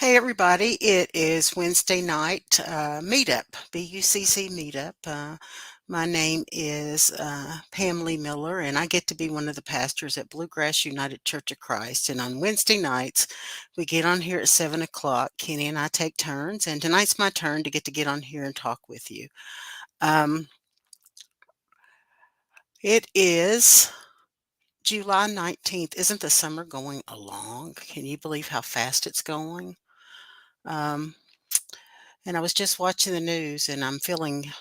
Hey everybody, it is Wednesday night meetup, BUCC meetup. My name is Pamela Miller, and I get to be one of the pastors at Bluegrass United Church of Christ. And on Wednesday nights, we get on here at 7 o'clock. Kenny and I take turns, and tonight's my turn to get on here and talk with you. Um, it is July 19th. Isn't the summer going along? Can you believe how fast it's going? Um, And I was just watching the news, and I'm feeling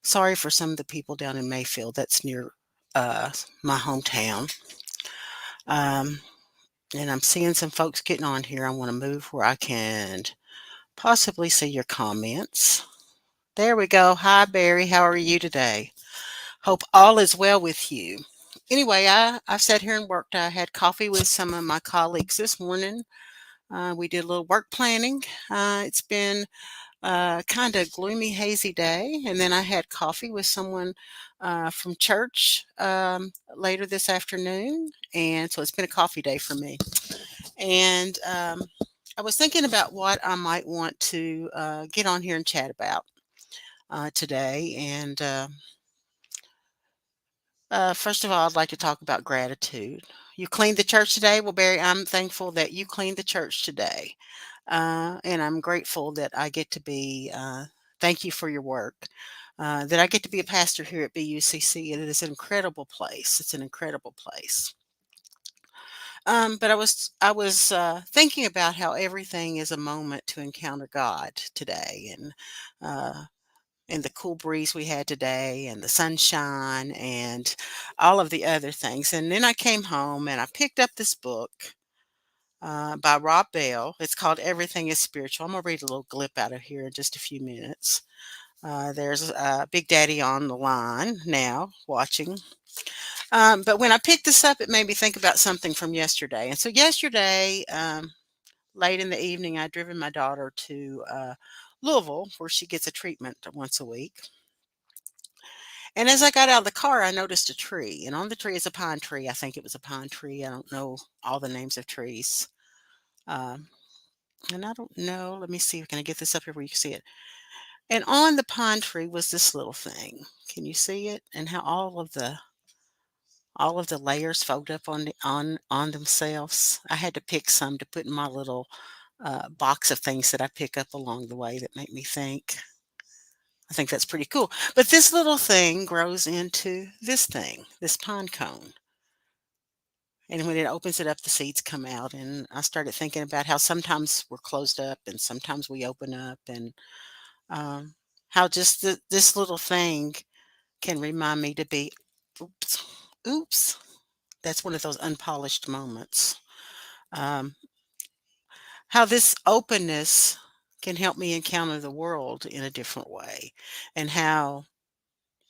sorry for some of the people down in Mayfield. That's near my hometown. Um, and I'm seeing some folks getting on here. I want to move where I can possibly see your comments. There we go. Hi, Barry. How are you today? Hope all is well with you. Anyway, I sat here and worked. I had coffee with some of my colleagues this morning. We did a little work planning. It's been kind of gloomy, hazy day. And then I had coffee with someone from church later this afternoon. And so it's been a coffee day for me. And I was thinking about what I might want to get on here and chat about today. And first of all, I'd like to talk about gratitude. You cleaned the church today? Well, Barry, I'm thankful that you cleaned the church today. And I'm grateful that I get to be, thank you for your work, that I get to be a pastor here at BUCC. It is an incredible place. It's an incredible place. But I was thinking about how everything is a moment to encounter God today, uh, and the cool breeze we had today, and the sunshine, and all of the other things. And then I came home and I picked up this book by Rob Bell. It's called Everything is Spiritual. I'm going to read a little glip out of here in just a few minutes. There's Big Daddy on the line now watching. But when I picked this up, it made me think about something from yesterday. And so, yesterday, late in the evening, I'd driven my daughter to Louisville, where she gets a treatment once a week. And as I got out of the car, I noticed a tree. And on the tree is a pine tree. I think it was a pine tree. I don't know all the names of trees. Um, And I don't know, let me see, can I get this up here where you can see it? And on the pine tree was this little thing. Can you see it? And how all of the layers fold up on themselves. I had to pick some to put in my little box of things that I pick up along the way that make me think. I think that's pretty cool. But this little thing grows into this thing, this pine cone. And when it opens it up, the seeds come out. And I started thinking about how sometimes we're closed up and sometimes we open up. And um, how just this little thing can remind me to be, oops, oops. That's one of those unpolished moments. Um, how this openness can help me encounter the world in a different way, and how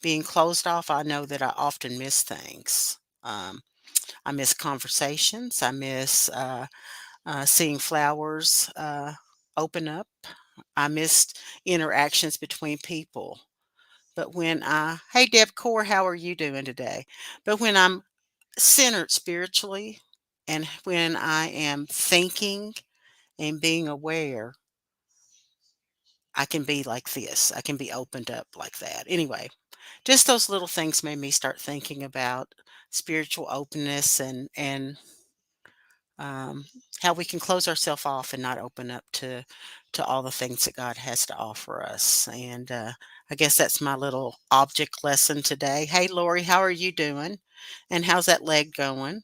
being closed off, I know that I often miss things. I miss conversations. I miss seeing flowers open up. I missed interactions between people. But hey Deb Core, how are you doing today? But when I'm centered spiritually and when I am thinking and being aware, I can be like this. I can be opened up like that. Anyway, just those little things made me start thinking about spiritual openness and um, how we can close ourselves off and not open up to all the things that God has to offer us. And I guess that's my little object lesson today. Hey, Lori, how are you doing? And how's that leg going?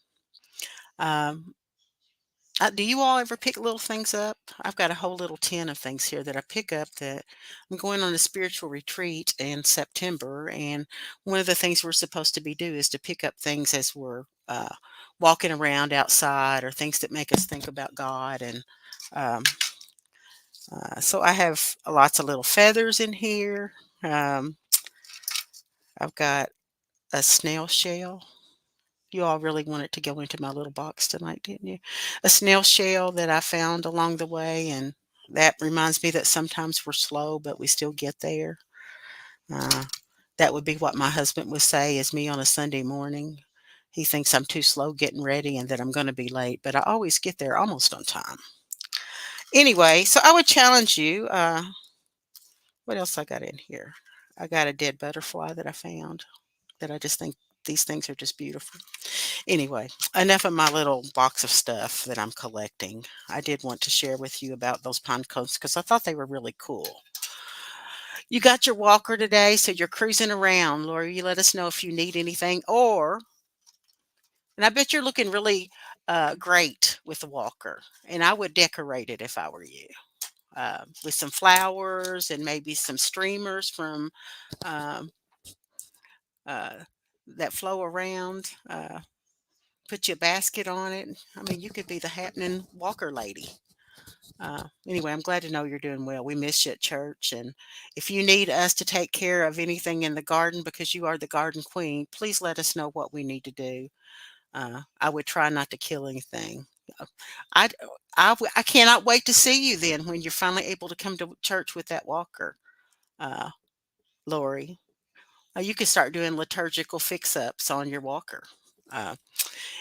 Um, do you all ever pick little things up? I've got a whole little tin of things here that I pick up that I'm going on a spiritual retreat in September. And one of the things we're supposed to be do is to pick up things as we're walking around outside, or things that make us think about God. And um, so I have lots of little feathers in here. Um, I've got a snail shell. You all really wanted to go into my little box tonight, didn't you? A snail shell that I found along the way, and that reminds me that sometimes we're slow, but we still get there. Uh, that would be what my husband would say is me on a Sunday morning. He thinks I'm too slow getting ready and that I'm going to be late, but I always get there almost on time. Anyway, so I would challenge you. What else I got in here? I got a dead butterfly that I found that I just think these things are just beautiful. Anyway, enough of my little box of stuff that I'm collecting. I did want to share with you about those pine cones because I thought they were really cool. You got your walker today, so you're cruising around. Lori, you let us know if you need anything, and I bet you're looking really great with the walker. And I would decorate it if I were you, with some flowers and maybe some streamers from um, uh, that flow around. Put your basket on it. I mean, you could be the happening walker lady. Anyway, I'm glad to know you're doing well. We miss you at church. And if you need us to take care of anything in the garden because you are the garden queen, please let us know what we need to do. I would try not to kill anything. Uh, I, I cannot wait to see you then when you're finally able to come to church with that walker, uh, Lori. You can start doing liturgical fix ups on your walker. Uh,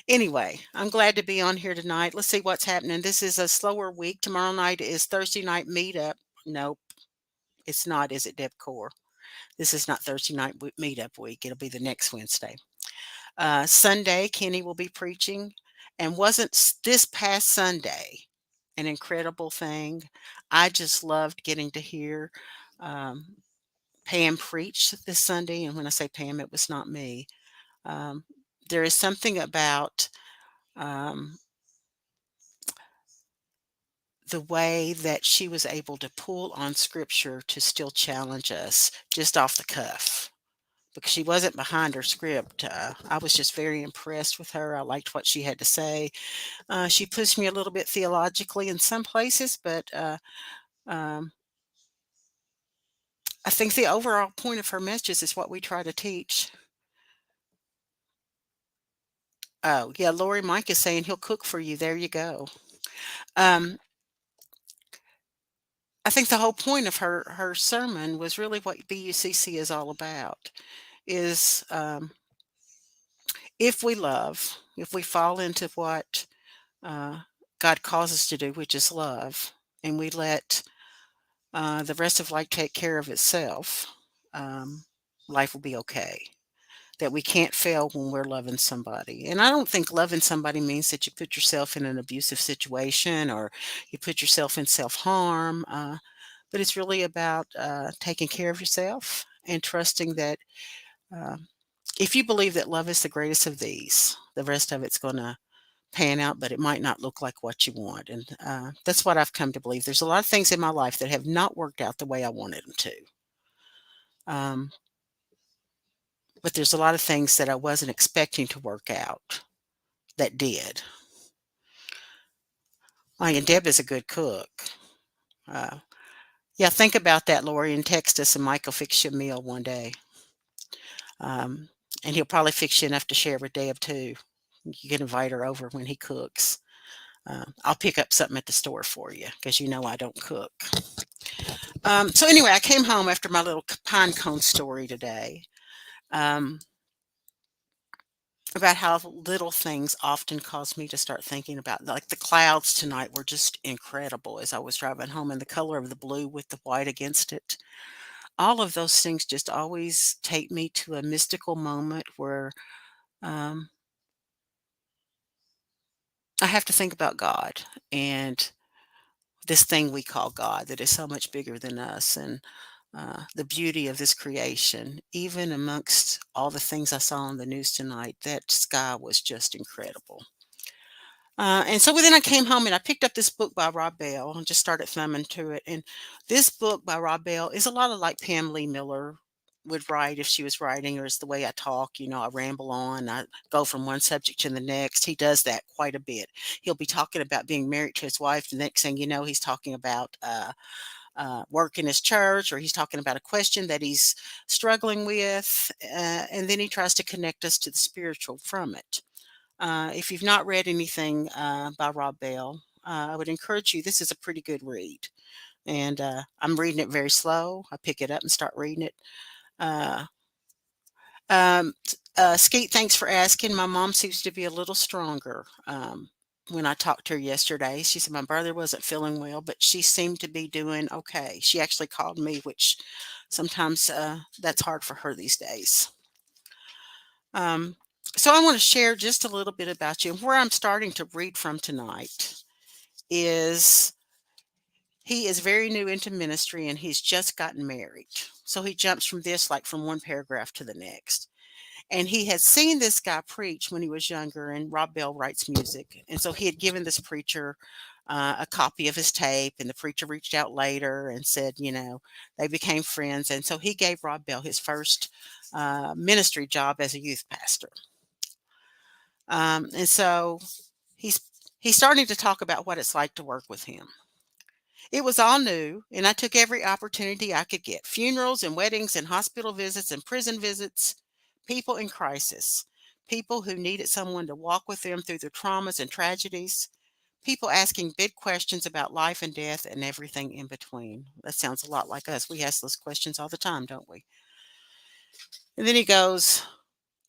Anyway, I'm glad to be on here tonight. Let's see what's happening. This is a slower week. Tomorrow night is Thursday night meetup. Nope, it's not, is it, Deb Core? This is not Thursday night meetup week. It'll be the next Wednesday. Sunday, Kenny will be preaching. And wasn't this past Sunday an incredible thing? I just loved getting to hear um, Pam preach this Sunday. And when I say Pam, it was not me. Um, there is something about um, the way that she was able to pull on scripture to still challenge us just off the cuff because she wasn't behind her script. I was just very impressed with her. I liked what she had to say. She pushed me a little bit theologically in some places, but um, I think the overall point of her message is what we try to teach. Oh, yeah, Lori Mike is saying he'll cook for you. There you go. Um, I think the whole point of her sermon was really what BUCC is all about. Is if we love, if we fall into what uh, God calls us to do, which is love, and we let the rest of life take care of itself, um, life will be okay. That we can't fail when we're loving somebody. And I don't think loving somebody means that you put yourself in an abusive situation or you put yourself in self harm. But it's really about taking care of yourself and trusting that um, if you believe that love is the greatest of these, the rest of it's going to pan out, but it might not look like what you want. And that's what I've come to believe. There's a lot of things in my life that have not worked out the way I wanted them to. Um, but there's a lot of things that I wasn't expecting to work out that did. Like, and Deb is a good cook. Uh, yeah, think about that, Lori, and text us, and Mike will fix you a meal one day. Um, and he'll probably fix you enough to share with Deb too. You can invite her over when he cooks. I'll pick up something at the store for you because you know I don't cook. So anyway, I came home after my little pine cone story today um, about how little things often cause me to start thinking about, like the clouds tonight were just incredible as I was driving home, and the color of the blue with the white against it. All of those things just always take me to a mystical moment where um, I have to think about God and this thing we call God that is so much bigger than us, and the beauty of this creation. Even amongst all the things I saw on the news tonight, that sky was just incredible. And so then I came home and I picked up this book by Rob Bell and just started thumbing to it. And this book by Rob Bell is a lot of like Pam Lee Miller would write if she was writing, or it's the way I talk. I ramble on, I go from one subject to the next. He does that quite a bit. He'll be talking about being married to his wife. The next thing you know, he's talking about work in his church, or he's talking about a question that he's struggling with. And then he tries to connect us to the spiritual from it. If you've not read anything by Rob Bell, I would encourage you. This is a pretty good read. And I'm reading it very slow. I pick it up and start reading it. Uh, Skeet, thanks for asking. My mom seems to be a little stronger. when I talked to her yesterday. She said my brother wasn't feeling well, but she seemed to be doing okay. She actually called me, which sometimes that's hard for her these days. Um, so I want to share just a little bit about you. And where I'm starting to read from tonight is he is very new into ministry and he's just gotten married. So he jumps from this like from one paragraph to the next. And he had seen this guy preach when he was younger, and Rob Bell writes music. And so he had given this preacher a copy of his tape, and the preacher reached out later and said, they became friends. And so he gave Rob Bell his first ministry job as a youth pastor. And so he's he's starting to talk about what it's like to work with him. It was all new, and I took every opportunity I could get: funerals and weddings and hospital visits and prison visits, people in crisis, people who needed someone to walk with them through their traumas and tragedies, people asking big questions about life and death and everything in between. That sounds a lot like us. We ask those questions all the time, don't we? And then he goes,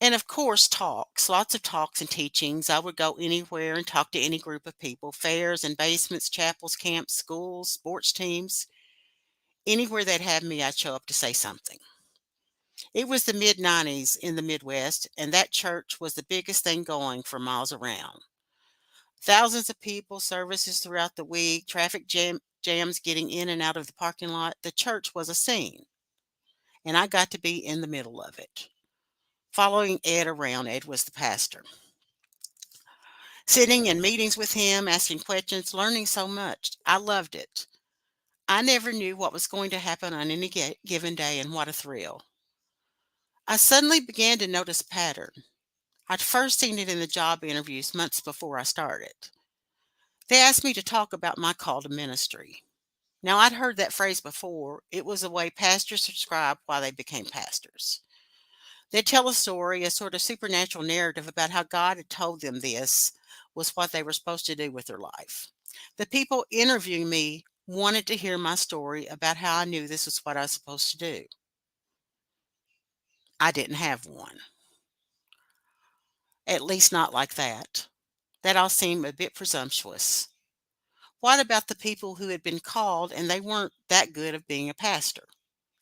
and of course, talks, lots of talks and teachings. I would go anywhere and talk to any group of people: fairs and basements, chapels, camps, schools, sports teams. Anywhere they'd have me, I'd show up to say something. It was the mid 90s in the Midwest, and that church was the biggest thing going for miles around. Thousands of people, services throughout the week, jams getting in and out of the parking lot. The church was a scene, and I got to be in the middle of it. Following Ed around, Ed was the pastor. Sitting in meetings with him, asking questions, learning so much. I loved it. I never knew what was going to happen on any given day, and what a thrill. I suddenly began to notice a pattern. I'd first seen it in the job interviews months before I started. They asked me to talk about my call to ministry. Now, I'd heard that phrase before. It was the way pastors described why they became pastors. They'd tell a story, a sort of supernatural narrative about how God had told them this was what they were supposed to do with their life. The people interviewing me wanted to hear my story about how I knew this was what I was supposed to do. I didn't have one, at least not like that. That all seemed a bit presumptuous. What about the people who had been called and they weren't that good of being a pastor?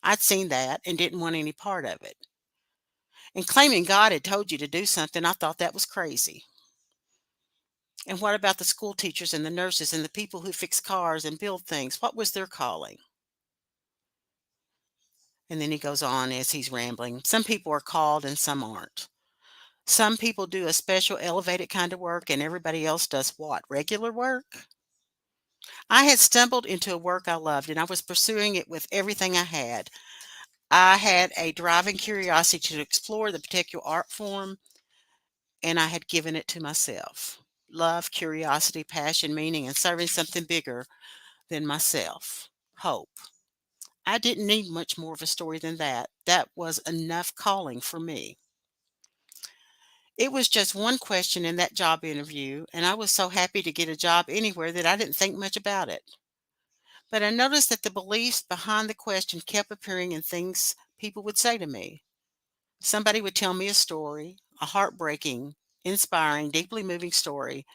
I'd seen that and didn't want any part of it. And claiming God had told you to do something, I thought that was crazy. And what about the school teachers and the nurses and the people who fix cars and build things? What was their calling? And then he goes on as he's rambling. Some people are called and some aren't. Some people do a special elevated kind of work and everybody else does what? Regular work? I had stumbled into a work I loved and I was pursuing it with everything I had. I had a driving curiosity to explore the particular art form, and I had given it to myself. Love, curiosity, passion, meaning, and serving something bigger than myself. Hope. I didn't need much more of a story than that. That was enough calling for me. It was just one question in that job interview, and I was so happy to get a job anywhere that I didn't think much about it. But I noticed that the beliefs behind the question kept appearing in things people would say to me. Somebody would tell me a story, a heartbreaking, inspiring, deeply moving story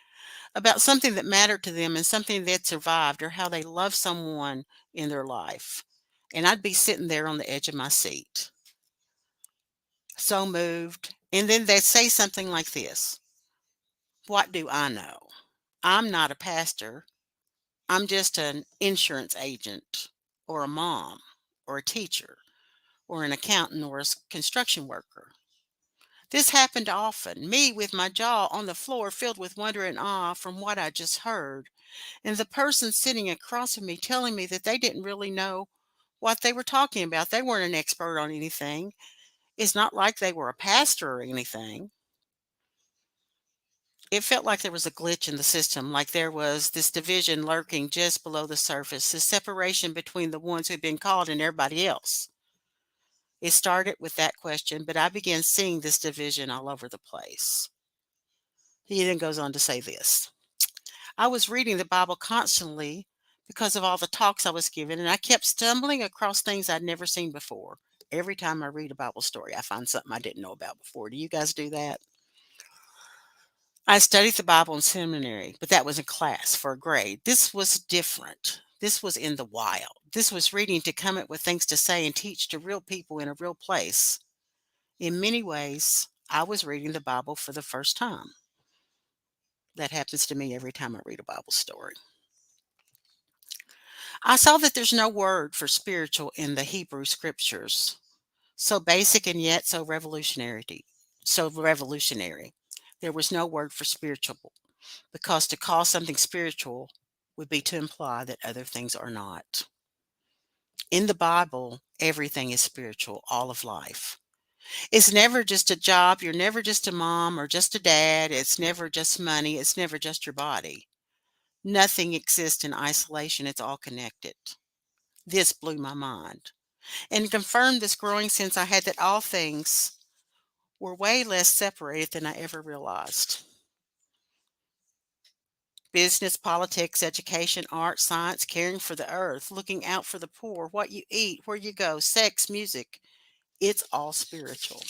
about something that mattered to them and something they'd survived or how they loved someone in their life. And I'd be sitting there on the edge of my seat, so moved. And then they'd say something like this: what do I know? I'm not a pastor. I'm just an insurance agent or a mom or a teacher or an accountant or a construction worker. This happened often, me with my jaw on the floor filled with wonder and awe from what I just heard, and the person sitting across from me telling me that they didn't really know what they were talking about. They weren't an expert on anything. It's not like they were a pastor or anything. It felt like there was a glitch in the system, like there was this division lurking just below the surface, this separation between the ones who'd been called and everybody else. It started with that question, but I began seeing this division all over the place. He then goes on to say this: I was reading the Bible constantly because of all the talks I was given, and I kept stumbling across things I'd never seen before. Every time I read a Bible story, I find something I didn't know about before. Do you guys do that? I studied the Bible in seminary, but that was in class for a grade. This was different. This was in the wild. This was reading to come up with things to say and teach to real people in a real place. In many ways, I was reading the Bible for the first time. That happens to me every time I read a Bible story. I saw that there's no word for spiritual in the Hebrew scriptures. So basic and yet so revolutionary. So revolutionary. There was no word for spiritual because to call something spiritual would be to imply that other things are not. In the Bible, everything is spiritual, all of life. It's never just a job. You're never just a mom or just a dad. It's never just money. It's never just your body. Nothing exists in isolation. It's all connected. This blew my mind and confirmed this growing sense I had that all things were way less separated than I ever realized. Business, politics, education, art, science, caring for the earth, looking out for the poor, what you eat, where you go, sex, music, it's all spiritual.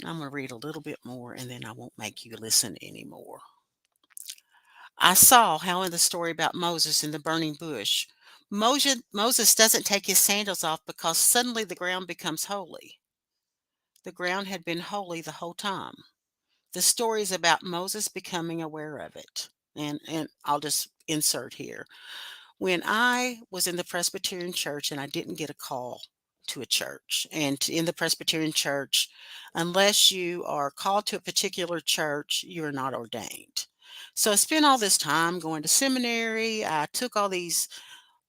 I'm going to read a little bit more and then I won't make you listen anymore. I saw how in the story about Moses in the burning bush, Moses doesn't take his sandals off because suddenly the ground becomes holy. The ground had been holy the whole time. The story is about Moses becoming aware of it. And I'll just insert here. When I was in the Presbyterian church and I didn't get a call to a church, and in the Presbyterian church, unless you are called to a particular church, you are not ordained. So I spent all this time going to seminary. I took all these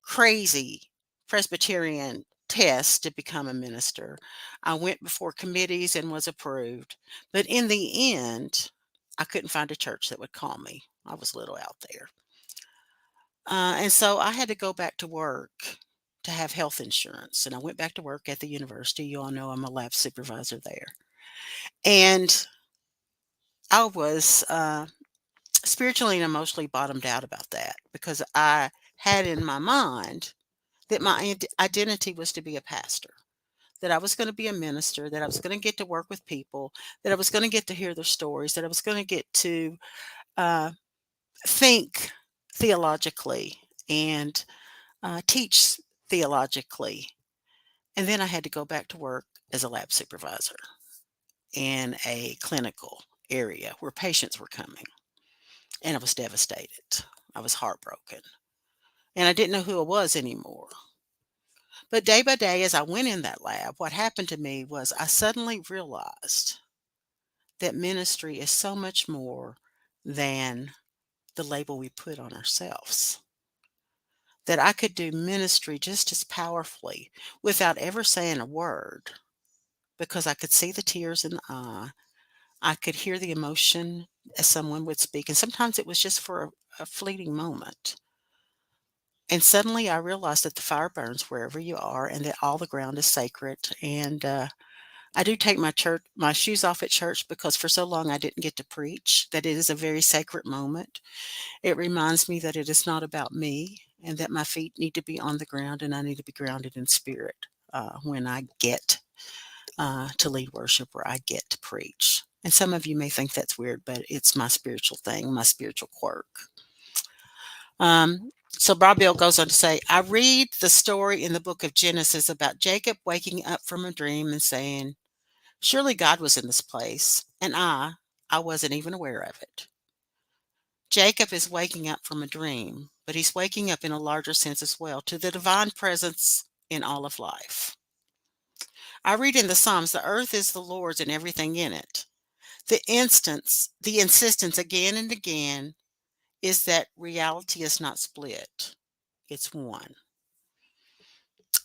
crazy Presbyterian tests to become a minister. I went before committees and was approved. But in the end, I couldn't find a church that would call me. I was a little out there. And so I had to go back to work to have health insurance. And I went back to work at the university. You all know I'm a lab supervisor there. And I was spiritually and emotionally bottomed out about that because I had in my mind that my identity was to be a pastor, that I was going to be a minister, that I was going to get to work with people, that I was going to get to hear their stories, that I was going to get to uh, think theologically and teach theologically. And then I had to go back to work as a lab supervisor in a clinical area where patients were coming. And I was devastated. I was heartbroken. And I didn't know who I was anymore. But day by day, as I went in that lab, what happened to me was I suddenly realized that ministry is so much more than the label we put on ourselves. That I could do ministry just as powerfully without ever saying a word because I could see the tears in the eye. I could hear the emotion as someone would speak. And sometimes it was just for a fleeting moment. And suddenly I realized that the fire burns wherever you are and that all the ground is sacred. And I do take my shoes off at church because for so long I didn't get to preach, that it is a very sacred moment. It reminds me that it is not about me and that my feet need to be on the ground and I need to be grounded in spirit when I get to lead worship or I get to preach. And some of you may think that's weird, but it's my spiritual thing, my spiritual quirk. So Bill goes on to say, I read the story in the book of Genesis about Jacob waking up from a dream and saying, surely God was in this place, and I wasn't even aware of it. Jacob is waking up from a dream, but he's waking up in a larger sense as well to the divine presence in all of life. I read in the Psalms, the earth is the Lord's and everything in it. The insistence again and again is that reality is not split, it's one.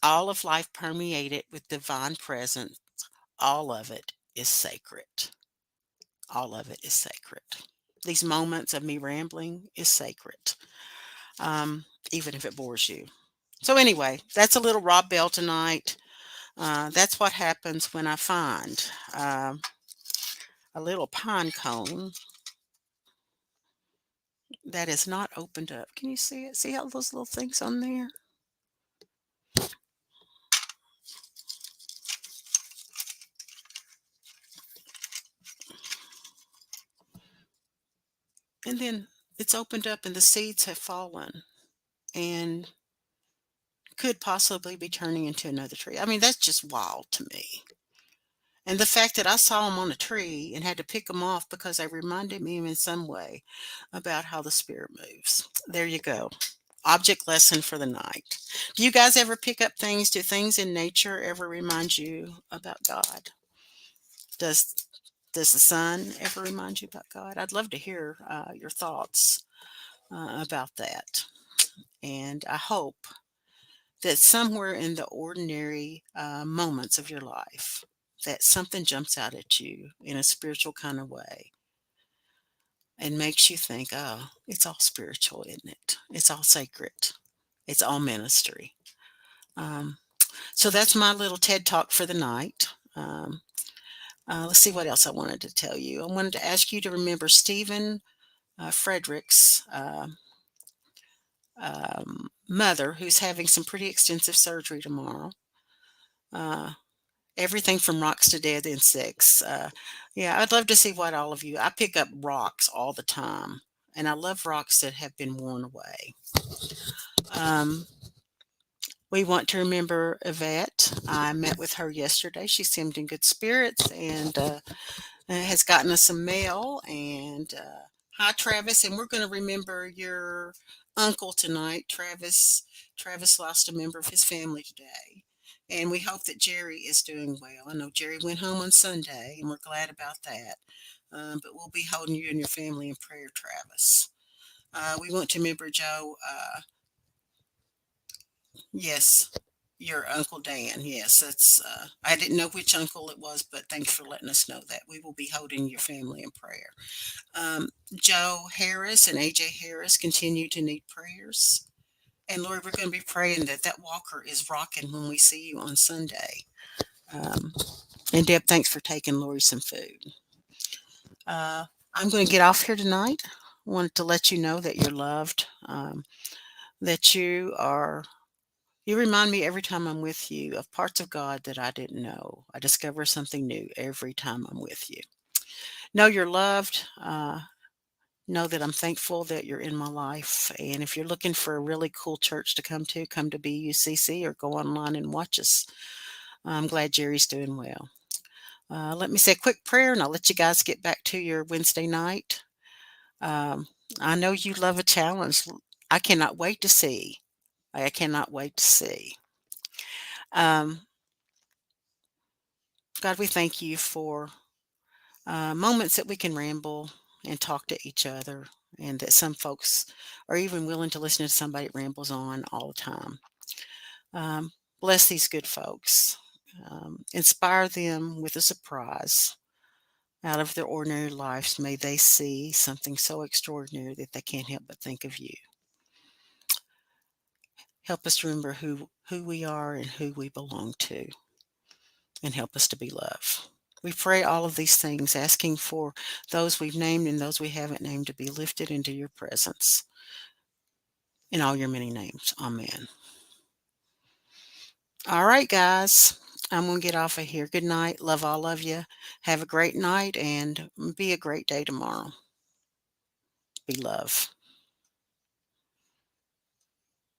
All of life permeated with divine presence, all of it is sacred. All of it is sacred. These moments of me rambling is sacred, even if it bores you. So, anyway, that's a little Rob Bell tonight. That's what happens when I find a little pine cone that is not opened up. Can you see it? See all those little things on there? And then it's opened up and the seeds have fallen and could possibly be turning into another tree. I mean, that's just wild to me. And the fact that I saw them on a tree and had to pick them off because they reminded me in some way about how the spirit moves. There you go. Object lesson for the night. Do you guys ever pick up things? Do things in nature ever remind you about God? Does does the sun ever remind you about God? I'd love to hear your thoughts about that. And I hope that somewhere in the ordinary moments of your life, that something jumps out at you in a spiritual kind of way and makes you think, oh, it's all spiritual, isn't it? It's all sacred. It's all ministry. Um, so that's my little TED talk for the night. Let's see what else I wanted to tell you. I wanted to ask you to remember Stephen Frederick's mother, who's having some pretty extensive surgery tomorrow. Uh, Everything from rocks to dead insects. Yeah, I'd love to see what all of you. I pick up rocks all the time, and I love rocks that have been worn away. Um, we want to remember Yvette. I met with her yesterday. She seemed in good spirits and has gotten us some mail. And hi, Travis. And we're going to remember your uncle tonight, Travis. Travis lost a member of his family today. And we hope that Jerry is doing well. I know Jerry went home on Sunday, and we're glad about that. But we'll be holding you and your family in prayer, Travis. We want to remember Joe. Yes, your Uncle Dan. Yes, that's. I didn't know which uncle it was, but thanks for letting us know that. We will be holding your family in prayer. Joe Harris and AJ Harris continue to need prayers. And Lord, we're going to be praying that that walker is rocking when we see you on Sunday. Um, and Deb, thanks for taking Lori some food. I'm going to get off here tonight. I wanted to let you know that you're loved, that you remind me every time I'm with you of parts of God that I didn't know. I discover something new every time I'm with you. Know you're loved. Know that I'm thankful that you're in my life. And if you're looking for a really cool church to come to BUCC or go online and watch us. I'm glad Jerry's doing well. Let me say a quick prayer and I'll let you guys get back to your Wednesday night. Um, I know you love a challenge. I cannot wait to see. I cannot wait to see. Um, God, we thank you for moments that we can ramble and talk to each other, and that some folks are even willing to listen to somebody that rambles on all the time. Um, Bless these good folks. Inspire them with a surprise out of their ordinary lives. May they see something so extraordinary that they can't help but think of you. Help us remember who we are and who we belong to, and help us to be love. We pray all of these things, asking for those we've named and those we haven't named to be lifted into your presence in all your many names. Amen. All right, guys. I'm going to get off of here. Good night. Love all of you. Have a great night and be a great day tomorrow. Be love.